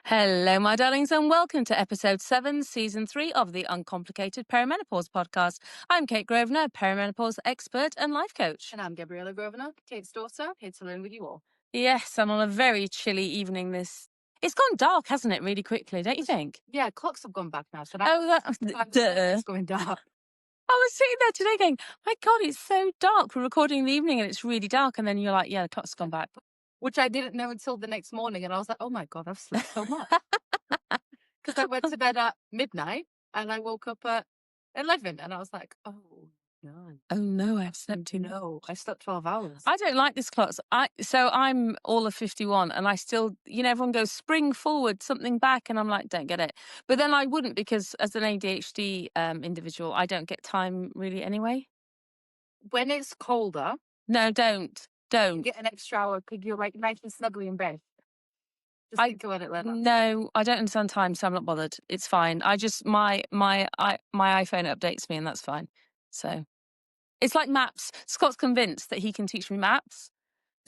Hello, my darlings, and welcome to episode 7, season 3 of the Uncomplicated Perimenopause podcast. I'm Kate Grosvenor, perimenopause expert and life coach. And I'm Gabriella Grosvenor, Kate's daughter, here to learn with you all. Yes, and on a very chilly evening It's gone dark, hasn't it, really quickly, don't you think? Yeah, clocks have gone back now, so It's going dark. I was sitting there today going, my God, it's so dark. We're recording in the evening and it's really dark. And then you're like, yeah, the clock's gone back. Which I didn't know until the next morning, and I was like, oh my God, I've slept so much. Because I went to bed at midnight, and I woke up at 11, and I was like, oh no. Oh no, I've slept too much. No, I slept 12 hours. I don't like this clock. So I'm all of 51 and I still, everyone goes spring forward, something back. And I'm like, don't get it. But then I wouldn't, because as an ADHD individual, I don't get time really anyway. When it's colder, No, don't. get an extra hour because you're like nice and snuggly in bed. Just think about it later. No, I don't understand time, so I'm not bothered. It's fine. I just, my iPhone updates me and that's fine. So it's like maps. Scott's convinced that he can teach me maps.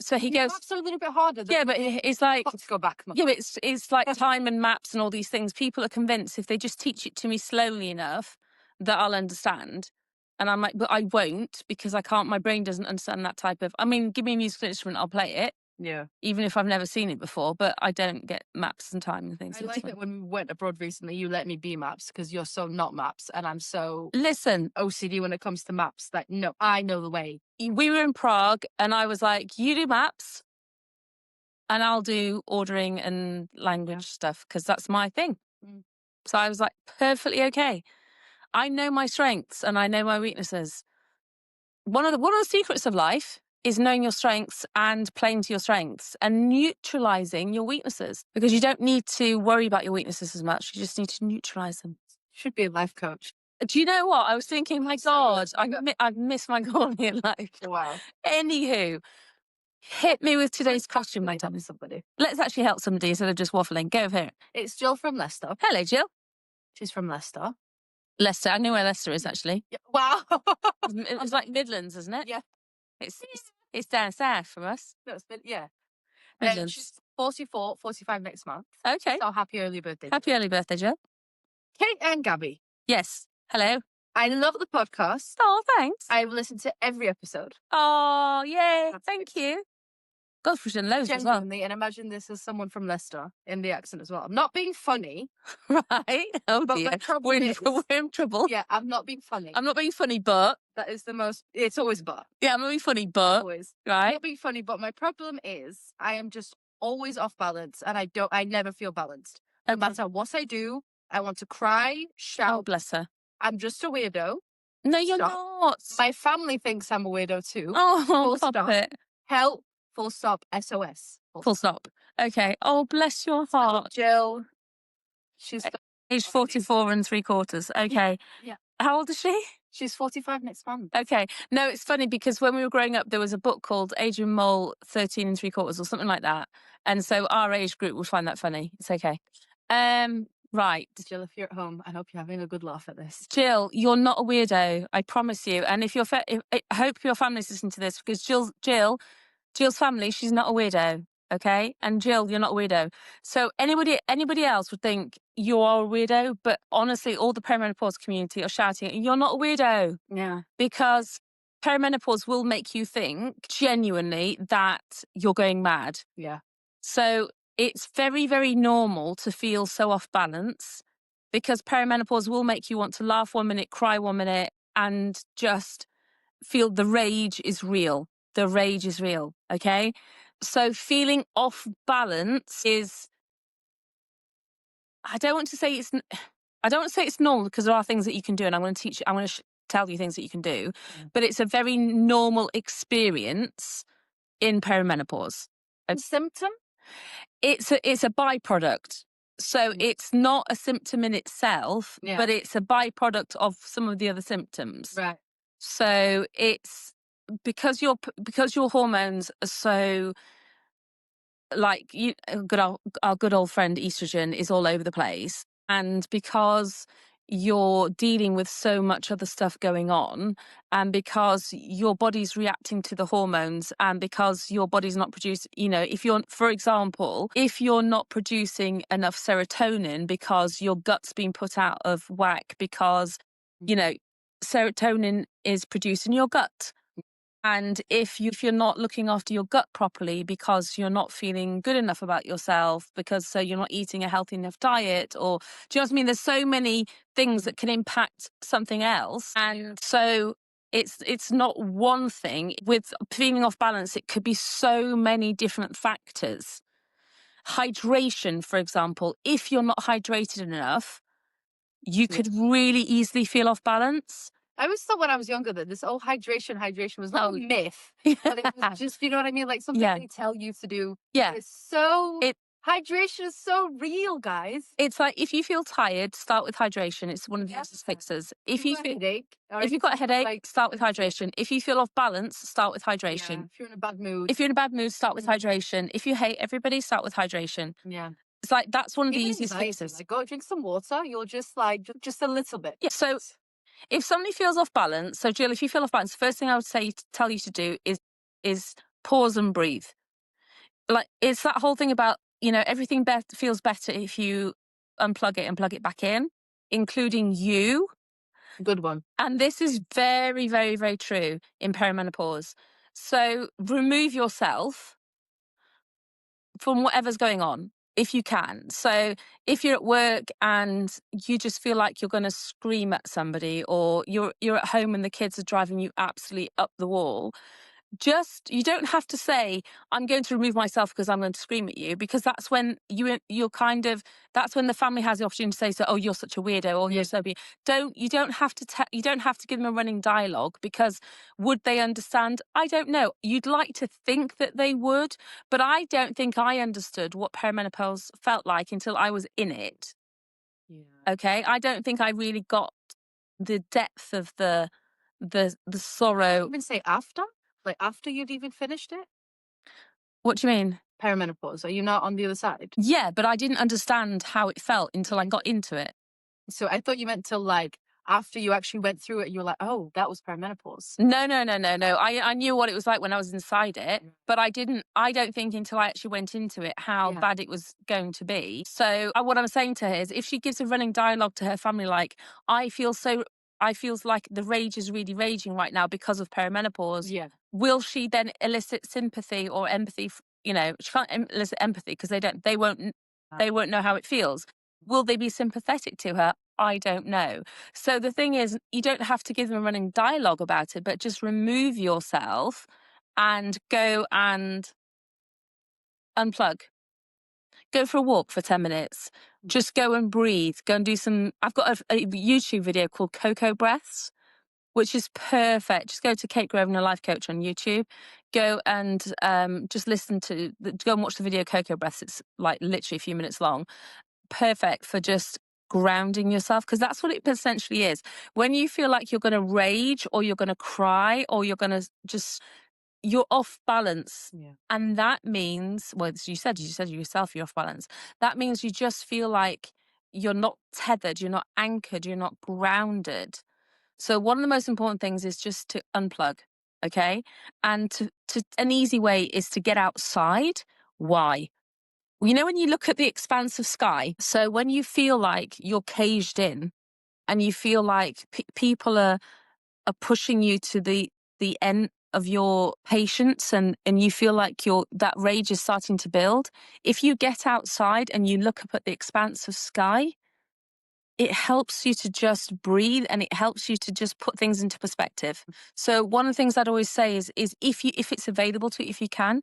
So he goes, maps are a little bit harder. Yeah, but it's like, let's go back. Yeah, but it's like time and maps and all these things. People are convinced if they just teach it to me slowly enough that I'll understand. And I'm like, but I won't, because I can't, my brain doesn't understand that type of, give me a musical instrument, I'll play it. Yeah. Even if I've never seen it before, but I don't get maps and time and things. I like that when we went abroad recently, you let me be maps because you're so not maps, and I'm so OCD when it comes to maps. Like, no, I know the way. We were in Prague and I was like, you do maps and I'll do ordering and language stuff because that's my thing. So I was like, perfectly okay. I know my strengths and I know my weaknesses. One of the secrets of life is knowing your strengths and playing to your strengths and neutralizing your weaknesses, because you don't need to worry about your weaknesses as much. You just need to neutralize them. Should be a life coach. Do you know what? I was thinking, my God, I've missed my goal in life. Wow. Anywho, hit me with today's question, my darling. Somebody. Let's actually help somebody instead of just waffling. Go here. It's Jill from Leicester. Hello, Jill. She's from Leicester. Leicester. I know where Leicester is, actually. Yeah. Wow. It's like Midlands, isn't it? Yeah. It's down south from us. No, it's yeah. Midlands. She's 45 next month. Okay. So happy early birthday. Happy early birthday, Jill. Kate and Gabby. Yes. Hello. I love the podcast. Oh, thanks. I've listened to every episode. Oh, yay. That's Thank good. you. God, we've done loads as well. Genuinely, and imagine this as someone from Leicester in the accent as well. I'm not being funny. Right. Oh, but dear. my problem is, We're in trouble. Yeah, I'm not being funny. I'm not being funny, but. That is the most, it's always but. Yeah, I'm not being funny, but. Always. Right. I'm not being funny, but my problem is I am just always off balance, and I never feel balanced. No matter what I do, I want to cry, shout. Oh, bless her. I'm just a weirdo. No, you're not. My family thinks I'm a weirdo too. Oh, stop it. Help. Full stop. SOS. Full stop. Okay. Oh, bless your heart. Jill. She's age 44 and 3/4. Okay. Yeah. How old is she? She's 45 next month. Okay. No, it's funny because when we were growing up, there was a book called Adrian Mole 13 and 3/4 or something like that. And so our age group would find that funny. It's okay. Right. Jill, if you're at home, I hope you're having a good laugh at this. Jill, you're not a weirdo. I promise you. And if I hope your family's listening to this, because Jill's family, she's not a weirdo. Okay. And Jill, you're not a weirdo. So anybody else would think you are a weirdo, but honestly, all the perimenopause community are shouting, you're not a weirdo. Yeah. Because perimenopause will make you think genuinely that you're going mad. Yeah. So it's very, very normal to feel so off balance, because perimenopause will make you want to laugh 1 minute, cry 1 minute, and just feel the rage is real. The rage is real. Okay. So feeling off balance is, I don't want to say it's normal, because there are things that you can do, and I'm going to tell you things that you can do, but it's a very normal experience in perimenopause. A symptom? It's a byproduct. So it's not a symptom in itself, but it's a byproduct of some of the other symptoms. Right. So it's because your hormones are so, like, our good old friend estrogen is all over the place, and because you're dealing with so much other stuff going on, and because your body's reacting to the hormones, and because your body's not producing, if you're, for example, if you're not producing enough serotonin because your gut's been put out of whack, because, serotonin is produced in your gut. And if you're not looking after your gut properly because you're not feeling good enough about yourself, because so you're not eating a healthy enough diet, or do you know what I mean? There's so many things that can impact something else. And so it's not one thing. With feeling off balance, it could be so many different factors. Hydration, for example, if you're not hydrated enough, you could really easily feel off balance. I always thought when I was younger that this whole hydration was not a myth, but it was just, you know what I mean? Like something they tell you to do. Yeah. Hydration is so real, guys. It's like, if you feel tired, start with hydration. It's one of the easiest fixes. If you've got a headache, start with hydration. If you feel off balance, start with hydration. If you're in a bad mood. If you're in a bad mood, start with hydration. If you hate everybody, start with hydration. Yeah. It's like, that's one of the easiest fixes. Like, go drink some water. You'll just just a little bit. Yeah. So if somebody feels off balance, so Jill, if you feel off balance, the first thing I would tell you to do is pause and breathe. Like, it's that whole thing about, everything feels better if you unplug it and plug it back in, including you. Good one. And this is very, very, very true in perimenopause. So remove yourself from whatever's going on, if you can. So if you're at work and you just feel like you're going to scream at somebody, or you're at home and the kids are driving you absolutely up the wall, you don't have to say, I'm going to remove myself because I'm going to scream at you, because that's when that's when the family has the opportunity to say, so, oh, you're such a weirdo, or you're so you don't have to give them a running dialogue, because would they understand? I don't know. You'd like to think that they would, but I don't think I understood what perimenopause felt like until I was in it. Yeah. Okay. I don't think I really got the depth of the sorrow. Even say after? Like after you'd even finished it? What do you mean? Perimenopause. Are you not on the other side? Yeah, but I didn't understand how it felt until I got into it. So I thought you meant till like after you actually went through it, you were like, oh, that was perimenopause. No. I knew what it was like when I was inside it, but I don't think until I actually went into it how bad it was going to be. So what I'm saying to her is, if she gives a running dialogue to her family, like, I feel like the rage is really raging right now because of perimenopause. Yeah. Will she then elicit sympathy or empathy? She can't elicit empathy because they won't know how it feels. Will they be sympathetic to her? I don't know. So the thing is, you don't have to give them a running dialogue about it, but just remove yourself and go and unplug. Go for a walk for 10 minutes. Just go and breathe. Go and do some. I've got a YouTube video called Cocoa Breaths, which is perfect. Just go to Kate Groven, a life coach, on YouTube. Go and just go and watch the video Cocoa Breaths. It's like literally a few minutes long. Perfect for just grounding yourself, because that's what it essentially is. When you feel like you're going to rage, or you're going to cry, or you're going to you're off balance. Yeah. And that means, well, you said yourself, you're off balance. That means you just feel like you're not tethered, you're not anchored, you're not grounded. So one of the most important things is just to unplug, okay? And to an easy way is to get outside. Why? When you look at the expanse of sky, so when you feel like you're caged in, and you feel like people are pushing you to the end of your patience, and you feel like that rage is starting to build, if you get outside and you look up at the expanse of sky, it helps you to just breathe, and it helps you to just put things into perspective. So one of the things I'd always say is if it's available to you, if you can,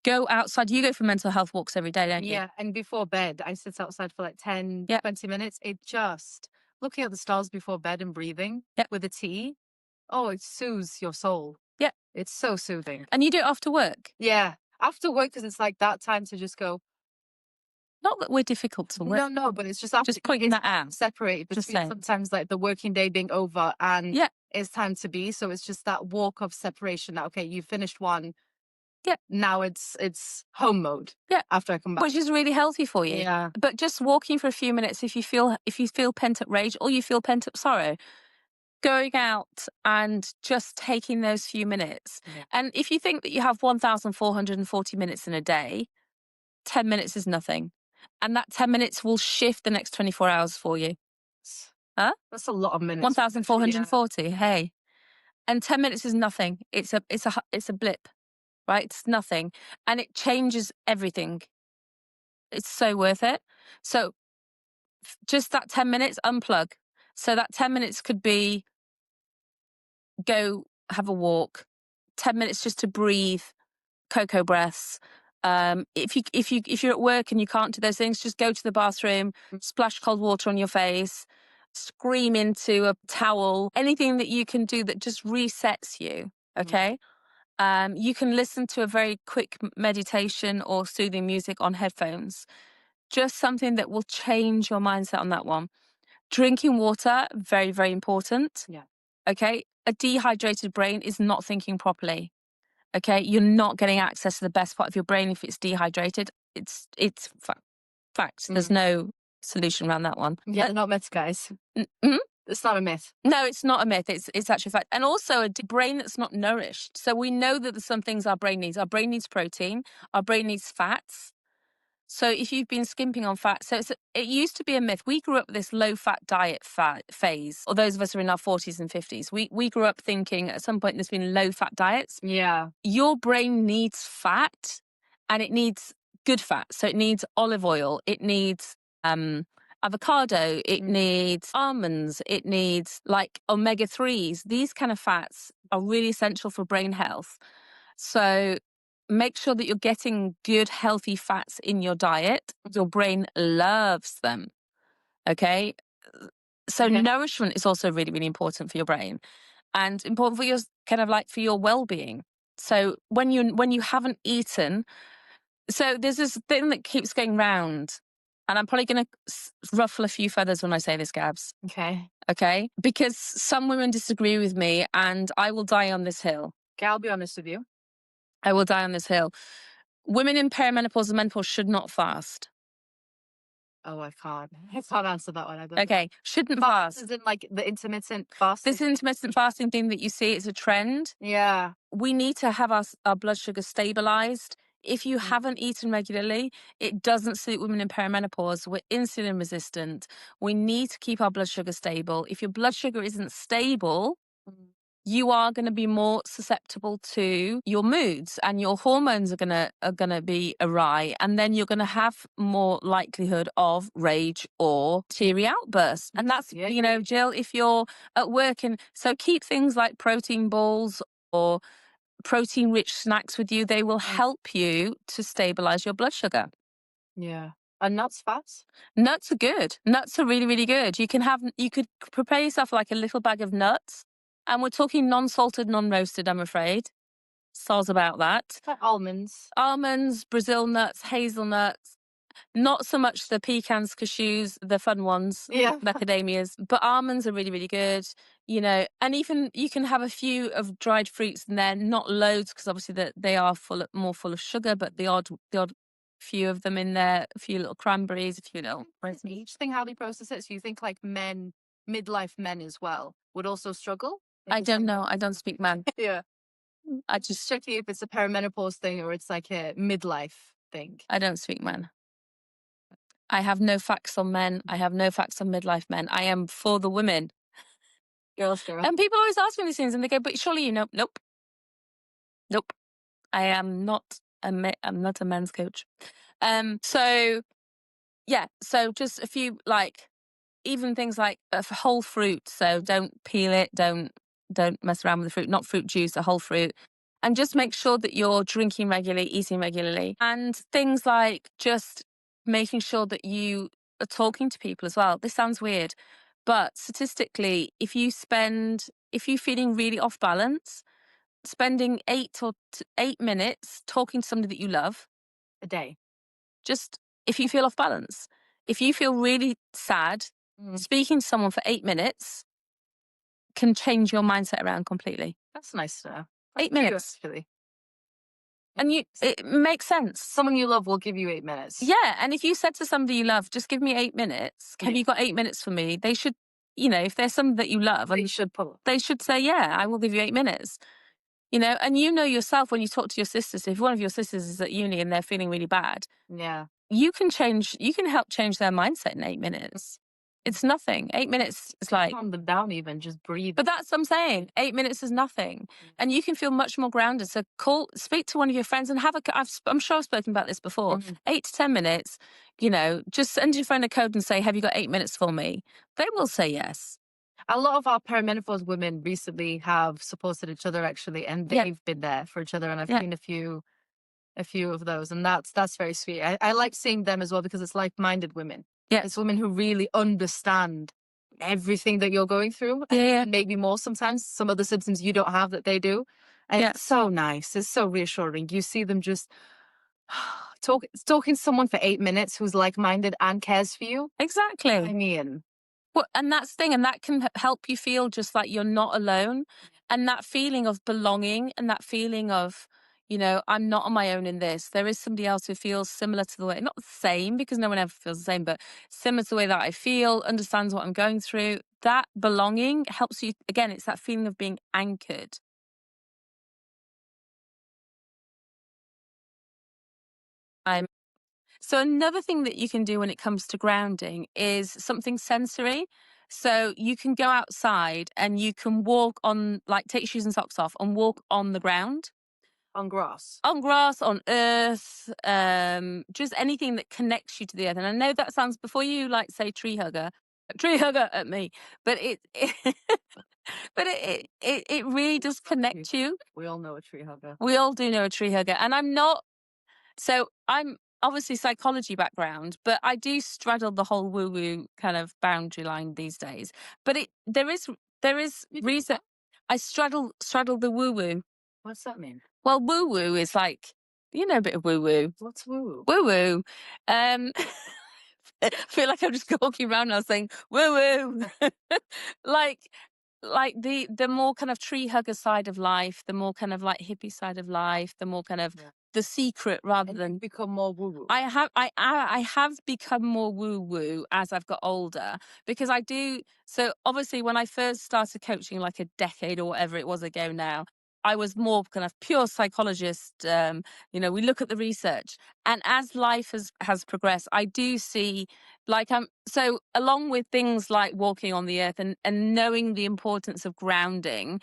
go outside. You go for mental health walks every day, don't you? Yeah, and before bed, I sit outside for like 10, 20 minutes. It just, looking at the stars before bed and breathing with a tea, it soothes your soul. Yeah. It's so soothing. And you do it after work? Yeah, after work, because it's like that time to just go. Not that we're difficult to work. No, but it's just after. Just pointing that out. Separate between sometimes like the working day being over and it's time to be. So it's just that walk of separation that, okay, you finished one, Yeah. Now it's home mode. Yeah. After I come back. Which is really healthy for you. Yeah. But just walking for a few minutes, if you feel pent up rage or you feel pent up sorrow, going out and just taking those few minutes. Yeah. And if you think that you have 1,440 minutes in a day, 10 minutes is nothing. And that 10 minutes will shift the next 24 hours for you. Huh? That's a lot of minutes. 1,440. Yeah. Hey. And 10 minutes is nothing. It's a blip, right? It's nothing. And it changes everything. It's so worth it. So just that 10 minutes, unplug. So that 10 minutes could be go have a walk, 10 minutes just to breathe, cocoa breaths. If you're at work and you can't do those things, just go to the bathroom, splash cold water on your face, scream into a towel, anything that you can do that just resets you. Okay. You can listen to a very quick meditation or soothing music on headphones. Just something that will change your mindset on that one. Drinking water, very, very important. Yeah. Okay. A dehydrated brain is not thinking properly. Okay. You're not getting access to the best part of your brain if it's dehydrated. It's fact. There's no solution around that one. Yeah, they're not myths, guys. It's not a myth. No, it's not a myth. It's actually a fact. And also a brain that's not nourished. So we know that there's some things our brain needs. Our brain needs protein. Our brain needs fats. So if you've been skimping on fat, so it used to be a myth. We grew up with this low-fat diet phase, or those of us who are in our 40s and 50s. We grew up thinking at some point there's been low-fat diets. Yeah. Your brain needs fat, and it needs good fat. So it needs olive oil. It needs avocado. It needs almonds. It needs like omega-3s. These kind of fats are really essential for brain health. So make sure that you're getting good, healthy fats in your diet. Your brain loves them. Okay. So nourishment is also really, really important for your brain and important for your kind of like for your well-being. So when you haven't eaten, so there's this thing that keeps going round, and I'm probably going to ruffle a few feathers when I say this, Gabs. Okay. Because some women disagree with me, and I will die on this hill. Okay, I'll be honest with you. I will die on this hill. Women in perimenopause and menopause should not fast. Oh, I can't answer that one. I don't Okay, shouldn't fast. Is it like the intermittent fasting? This intermittent fasting thing that you see is a trend. Yeah. We need to have our blood sugar stabilized. If you haven't eaten regularly, it doesn't suit women in perimenopause. We're insulin resistant. We need to keep our blood sugar stable. If your blood sugar isn't stable, you are going to be more susceptible to your moods, and your hormones are going to be awry, and then you're going to have more likelihood of rage or teary outbursts. And that's, you know, Jill, if you're at work, and so keep things like protein balls or protein rich snacks with you. They will help you to stabilize your blood sugar. Yeah. And nuts, fats? Nuts are good. Nuts are really, really good. You could prepare yourself like a little bag of nuts. And we're talking non-salted, non-roasted, I'm afraid. Soz about that. Like almonds. Almonds, Brazil nuts, hazelnuts. Not so much the pecans, cashews, the fun ones, macadamias, but almonds are really, really good, you know, and even you can have a few of dried fruits in there, not loads, because obviously they are more full of sugar, but the odd few of them in there, a few little cranberries, a few little. Each thing how they process it. So you think like midlife men as well would also struggle? I don't know. I don't speak man. Yeah. I just checking if it's a perimenopause thing or it's like a midlife thing. I don't speak man. I have no facts on men. I have no facts on midlife men. I am for the women. Girl. And people always ask me these things, and they go, "But surely you know." Nope. I am not I'm not a men's coach. So yeah. So just a few, like, even things like a whole fruit. So don't peel it. Don't mess around with the fruit. Not fruit juice. A whole fruit. And just make sure that you're drinking regularly, eating regularly, and things like just making sure that you are talking to people as well. This sounds weird, but statistically, if you're feeling really off balance, spending 8 minutes talking to somebody that you love a day, just if you feel off balance, if you feel really sad, speaking to someone for 8 minutes can change your mindset around completely. That's nice to know. 8 minutes. Actually. And it makes sense. Someone you love will give you 8 minutes. Yeah. And if you said to somebody you love, just give me 8 minutes. Have you got 8 minutes for me? They should, if there's something that you love, They should pull. they should say, yeah, I will give you 8 minutes. And yourself when you talk to your sisters, if one of your sisters is at uni and they're feeling really bad, yeah, you can help change their mindset in 8 minutes. It's nothing. 8 minutes is like, calm them down, even just breathe. but that's what I'm saying. 8 minutes is nothing. And you can feel much more grounded. So speak to one of your friends and I'm sure I've spoken about this before. 8 to 10 minutes, just send your friend a code and say, have you got 8 minutes for me? They will say yes. A lot of our perimenopause women recently have supported each other, actually, and they've been there for each other. And I've seen a few of those, and that's very sweet. I like seeing them as well because it's like-minded women. Yeah. It's women who really understand everything that you're going through. Yeah. And maybe more sometimes, some of the symptoms you don't have that they do. And it's so nice. It's so reassuring. You see them just talking to someone for 8 minutes who's like-minded and cares for you. Exactly. I mean, well, and that's the thing, and that can help you feel just like you're not alone. And that feeling of belonging and that feeling of, I'm not on my own in this. There is somebody else who feels similar to the way, not the same because no one ever feels the same, but similar to the way that I feel, understands what I'm going through. That belonging helps you, again, it's that feeling of being anchored. So another thing that you can do when it comes to grounding is something sensory. So you can go outside and you can walk on, like, take your shoes and socks off and walk on the ground. on grass. On earth, just anything that connects you to the earth. And I know that sounds, before you like say tree hugger at me, but it really does connect you. We all know a tree hugger. We all do know a tree hugger. And I'm obviously psychology background, but I do straddle the whole woo-woo kind of boundary line these days. But there is reason. I straddle the woo-woo. What's that mean? Well, woo-woo is like, a bit of woo-woo. What's woo-woo? Woo-woo. I feel like I'm just walking around now saying woo-woo. like the more kind of tree hugger side of life, the more kind of like hippie side of life, the more kind of the secret rather than become more woo-woo. I have become more woo-woo as I've got older, because I do. So obviously when I first started coaching, like a decade or whatever it was ago now, I was more kind of pure psychologist. We look at the research, and as life has progressed, I do see, like, so along with things like walking on the earth and knowing the importance of grounding,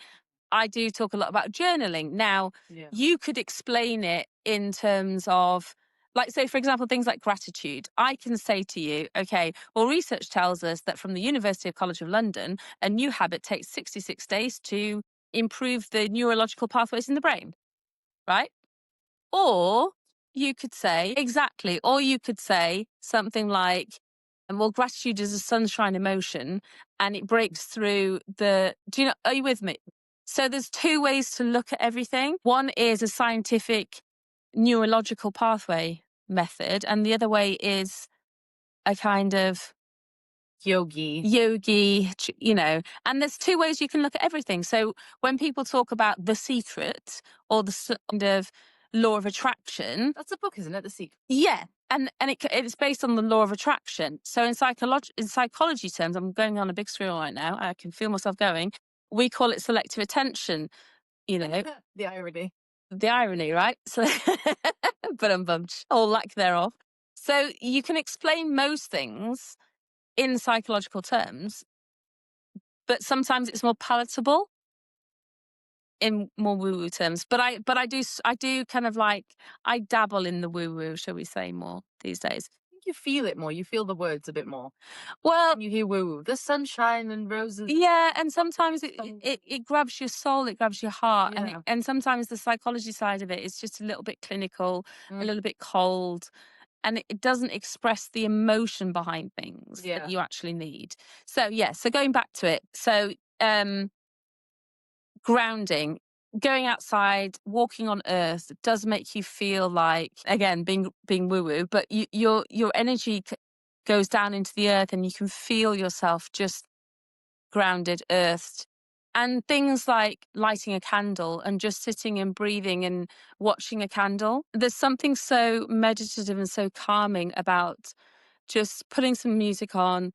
I do talk a lot about journaling. Now, you could explain it in terms of, like, say, for example, things like gratitude. I can say to you, okay, well, research tells us that from the University of College of London, a new habit takes 66 days to improve the neurological pathways in the brain, right? Or you could say, something like, well, gratitude is a sunshine emotion and it breaks through are you with me? So there's two ways to look at everything. One is a scientific neurological pathway method, and the other way is a kind of yogi, and there's two ways you can look at everything. So when people talk about The Secret or the kind of law of attraction, that's a book, isn't it? The Secret. Yeah. And it's based on the law of attraction. So in psychology terms, I'm going on a big spiel right now. I can feel myself going. We call it selective attention. The irony, right? So, but I'm bummed, or lack thereof. So you can explain most things in psychological terms, but sometimes it's more palatable in more woo-woo terms. But I do kind of like, I dabble in the woo-woo, shall we say, more these days. I think you feel it more. You feel the words a bit more. Well, you hear woo-woo, the sunshine and roses. Yeah, and sometimes it grabs your soul, it grabs your heart, and sometimes the psychology side of it is just a little bit clinical, a little bit cold, and it doesn't express the emotion behind things that you actually need. So so going back to it, so grounding, going outside, walking on earth does make you feel like, again, being woo-woo, but your energy goes down into the earth and you can feel yourself just grounded, earthed, And things like lighting a candle and just sitting and breathing and watching a candle. There's something so meditative and so calming about just putting some music on,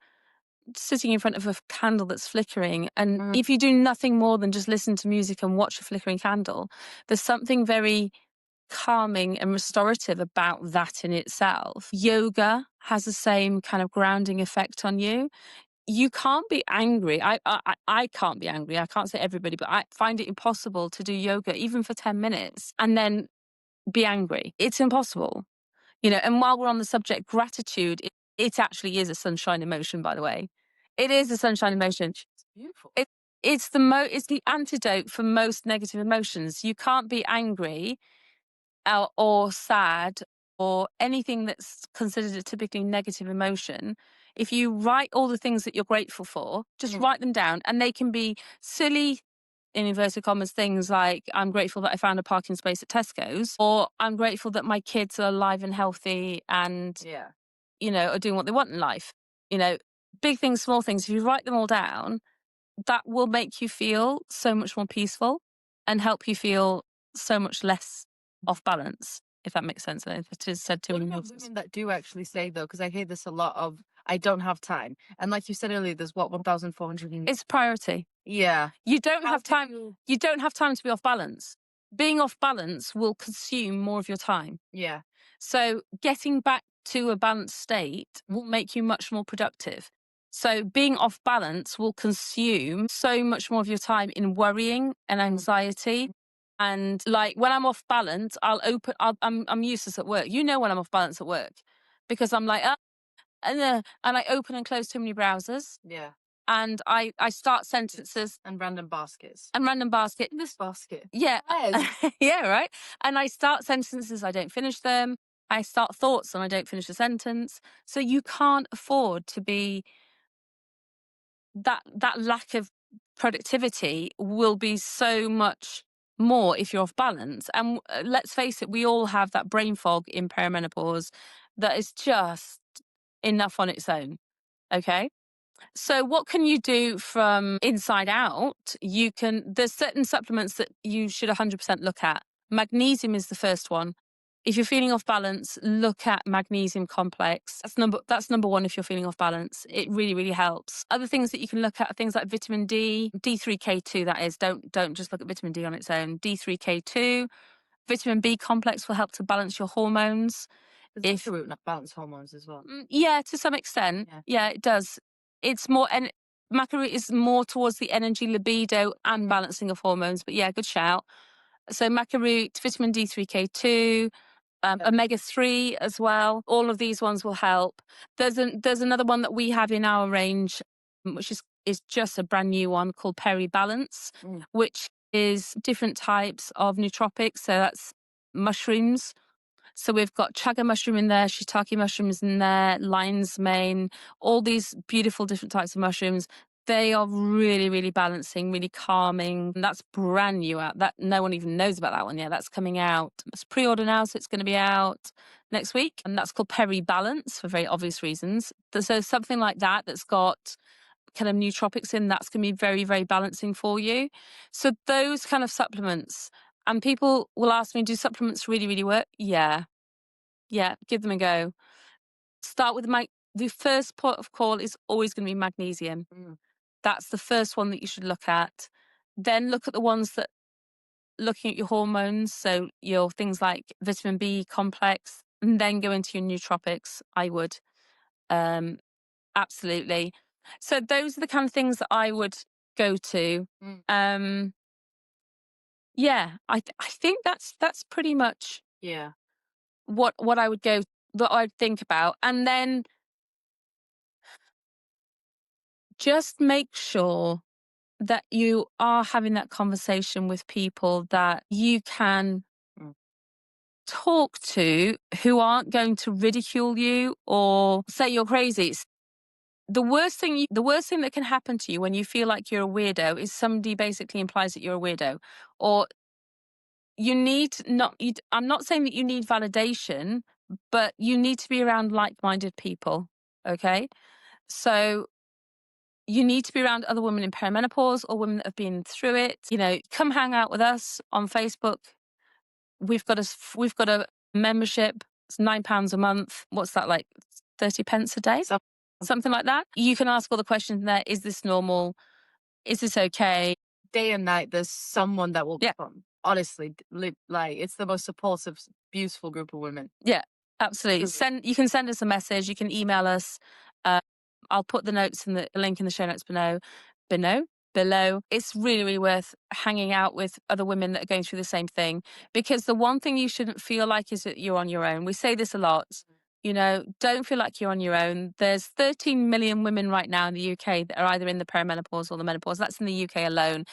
sitting in front of a candle that's flickering. And if you do nothing more than just listen to music and watch a flickering candle, there's something very calming and restorative about that in itself. Yoga has the same kind of grounding effect on you. You can't be angry. I can't be angry. I can't say everybody, but I find it impossible to do yoga even for 10 minutes and then be angry. It's impossible. And while we're on the subject, gratitude, it actually is a sunshine emotion, by the way. It is a sunshine emotion. It's beautiful. It's the antidote for most negative emotions. You can't be angry or sad or anything that's considered a typically negative emotion. If you write all the things that you're grateful for, just write them down, and they can be silly, in inverted commas, things like, I'm grateful that I found a parking space at Tesco's, or I'm grateful that my kids are alive and healthy and, are doing what they want in life. Big things, small things, if you write them all down, that will make you feel so much more peaceful and help you feel so much less off balance, if that makes sense. If it is said too What many about times. women that do actually say, though, because I hear this a lot of, I don't have time. And like you said earlier, there's what, 1,400. It's priority. Yeah. You don't How have can time. you- You don't have time to be off balance. Being off balance will consume more of your time. Yeah. So getting back to a balanced state will make you much more productive. So being off balance will consume so much more of your time in worrying and anxiety. And like when I'm off balance, I'm useless at work. When I'm off balance at work because I'm like, and I open and close too many browsers. Yeah. And I start sentences And random baskets. and random basket. This basket. Yeah. Yes. Yeah, right. And I start sentences, I don't finish them. I start thoughts and I don't finish a sentence. So you can't afford to be that lack of productivity will be so much more if you're off balance. And let's face it, we all have that brain fog in perimenopause that is just enough on its own. Okay. So what can you do from inside out? There's certain supplements that you should 100% look at. Magnesium is the first one. If you're feeling off balance, look at magnesium complex. That's number one if you're feeling off balance. It really, really helps. Other things that you can look at are things like vitamin D, D3K2 that is. Don't just look at vitamin D on its own. D3K2. Vitamin B complex will help to balance your hormones. If root not balance hormones as well. Yeah, to some extent. Yeah, it does. It's more, and maca is more towards the energy, libido, and balancing of hormones. But yeah, good shout. So maca root, vitamin D3K2, omega-3 as well. All of these ones will help. There's another one that we have in our range, which is just a brand new one called Balance, which is different types of nootropics. So that's mushrooms. So we've got chaga mushroom in there, shiitake mushrooms in there, lion's mane, all these beautiful different types of mushrooms. They are really, really balancing, really calming. And that's brand new out. That no one even knows about that one yet. That's coming out. It's pre-order now, so it's going to be out next week. And that's called Balance for very obvious reasons. So something like that that's got kind of nootropics in, that's going to be very, very balancing for you. So those kind of supplements. And people will ask me, do supplements really, really work? Yeah. Yeah, give them a go. Start with the first port of call is always going to be magnesium. That's the first one that you should look at. Then look at the ones that looking at your hormones. So your things like vitamin B complex, and then go into your nootropics. I would. Absolutely. So those are the kind of things that I would go to. Yeah, I think that's pretty much what I would go, that I'd think about. And then just make sure that you are having that conversation with people that you can talk to, who aren't going to ridicule you or say you're crazy. The worst thing that can happen to you when you feel like you're a weirdo is somebody basically implies that you're a weirdo, or I'm not saying that you need validation, but you need to be around like-minded people. Okay. So you need to be around other women in perimenopause or women that have been through it. Come hang out with us on Facebook. We've got a membership. It's £9 a month. What's that, like 30 pence a day? Something like that. You can ask all the questions there. Is this normal? Is this okay? Day and night, there's someone that will come. Honestly, like it's the most supportive, beautiful group of women. Yeah, absolutely. You can send us a message. You can email us. I'll put the notes and the link in the show notes below. It's really, really worth hanging out with other women that are going through the same thing, because the one thing you shouldn't feel like is that you're on your own. We say this a lot. Don't feel like you're on your own. There's 13 million women right now in the UK that are either in the perimenopause or the menopause. That's in the UK alone.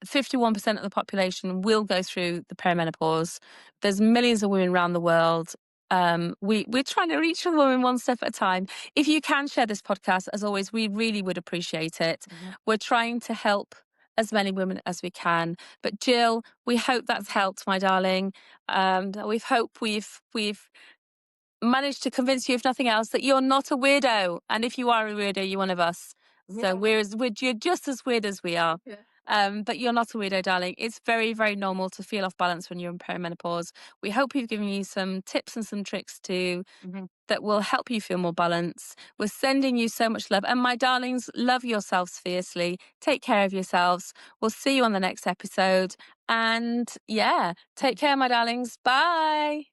51% of the population will go through the perimenopause. There's millions of women around the world. We're trying to reach a woman one step at a time. If you can share this podcast, as always, we really would appreciate it. We're trying to help as many women as we can. But Jill, we hope that's helped, my darling. We hope we've managed to convince you, if nothing else, that you're not a weirdo. And if you are a weirdo, you're one of us. So you're just as weird as we are. But you're not a weirdo, darling. It's very, very normal to feel off balance when you're in perimenopause. We hope we've given you some tips and some tricks too that will help you feel more balanced. We're sending you so much love. And my darlings, love yourselves fiercely. Take care of yourselves. We'll see you on the next episode. And take care, my darlings. Bye.